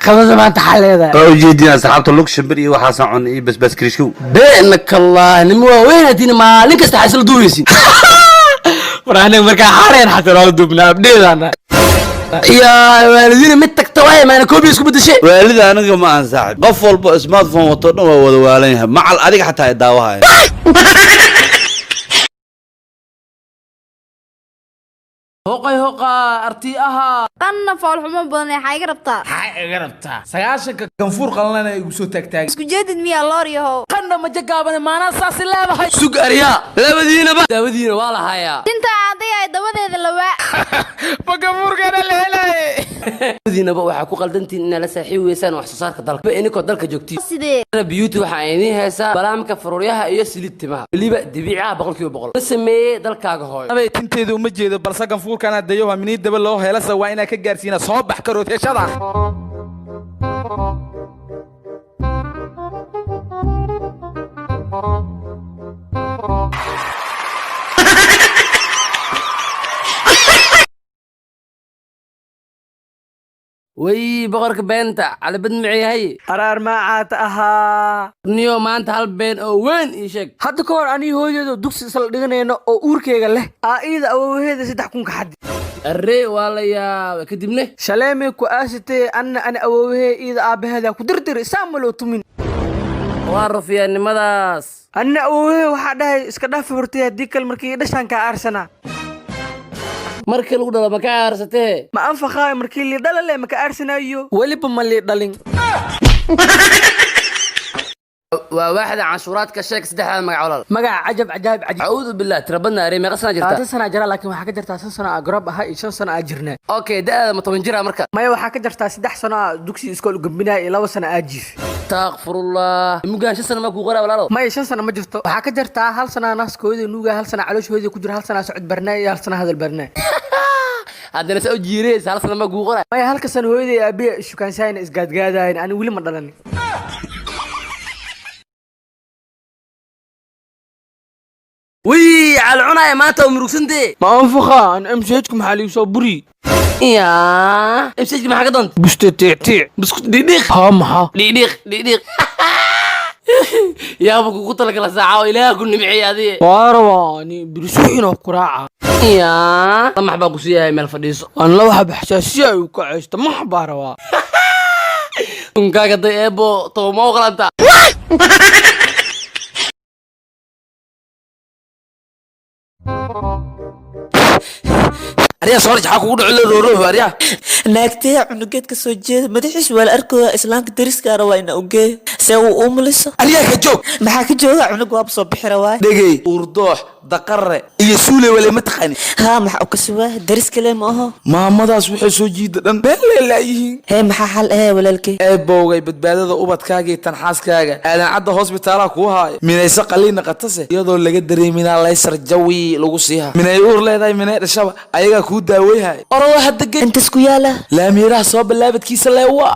خلاص ما انت حاليدا وجيدين أصحاب اللوك شمبري وحسن عن إيه بس كريشكو بينك الله نمو وين هدينا ما لينك استحسل دويسي ورانا مركا حارين حتى لو دوبنا بدينا انا يا والدين متك تواي ما انا كوبي اسكو بده شيء والد أنا ما أنصحك قفل سمارت فون وطرنا ووالينها مع الأديك حتى يداوها هوقا ارتياها قنا فول حمو بدن حاجه ربطا حاجه ربطا سغاشك كنفور قلنا igu soo taagtaag isku jeedid miya looriyo qanna ma jagaaban maana saas leedahay sug ariya labadiina waa la hayaa inta aaday ay dabadeeda lawa bagamuurkana la helay diinaba waxa ku qaldantiin in la saaxiib weesaan wax soo saarka dalka inikoo dalka joogtii sidee beauty waxa ay heesaa balaamka faruuryaha iyo silid timaha waliba dabiica 100% la sameeyay dalkaaga hooyo abay tinteedu uma jeedo balse ganfuurkana dayo waa minii daba loo heelasa waa ina ka gaarsiina soo bax karootashada وي بقرك بنتا على بدن معي قرار ما عاد أها نيو ما أنت هالبين أو وين إيشك حتى كور أني هو جدو دوكس سلدقنا إنه أوركيغا له إذا أو هذا سدحكم كحد الري والله يا كدبني سلامي كؤاستي أنا أوه إذا أبي هذا كدردر ساملو تمين وعرف يا نمداس أنا أوه وحده إسكده فرتي هديك المركي دشان كأرسنا markii lagu dhalo ma ka aarsatee ma anfaxay markii li dhalale ma ka aarsanayo waliba ma li dhalin waa waaxda canshuuraadka sheeg saddexda magac cajab cajaab a'uudu billaah tirabadna aray meeqa sana jirta 3 sana jira laakiin waxa ka jirta 5 sana agrab ah iyo 5 sana jirna okay daada ma 10 jira marka maya waxa ka jirta 3 sana dugsi iskool gambinaa iyo 2 sana ajiif astaghfirullah mugaan 5 sana ma ku qoraa walaalo maya 5 sana ma jirto waxa ka jirta 1 sana naaskooda nuuga 1 sana calooshooda ku jira 1 sana socod barnaa iyo 1 sana hadal barnaa hadana soo jiireys 1 sana ma ku qoraa maya halka sana hooyaday aabiye shukaansayn isgaadgaadaan ani wali ma dhalan وي على العناية ما تو مروكسنتي ما انفخا انا امسيتكم حالي وصبري يا امسيتكم حاجه دونت بستتيع بسكوت ديديق هامها ديديق يا ابو قلت لك لا ساعه الى كل معي هذه وارواني برسوحنا وقراعه يا طمح باكو سيها مال فديسو انا لو حب حساسيه وكعشت ما حباروا كنكا قد ابو تو ما غلطه أريا صارت حاكو دعو للروح أريا naagtee cunugeed ka soo jeeda madaxiis waa la arkooda islaamka dariska rabaa ina ogee see uu umuliso أريا كجوك maxaa ka jooga cunug waaba soo bixi rabaa دقي وردوح دقرة إيه سولة ولا متقني ها maxaa u ka suwaa daris kale ma aho ما مداس وحي سو جيدان بين ليلايين hee maxaa xal walaalkay eebowgay badbaadada ubadkaaga iyo tanxaaskaaga aadan cadda hospitaala ku haay minaysa qaliina qatase iyadoo laga dareeminaa laysar jawi lagu siiha minay uur leedahay minay dhashaba ayaga ku daaweeyay orada hadda inta isku yaala laamiiraha soo bilaabadkiisa leewa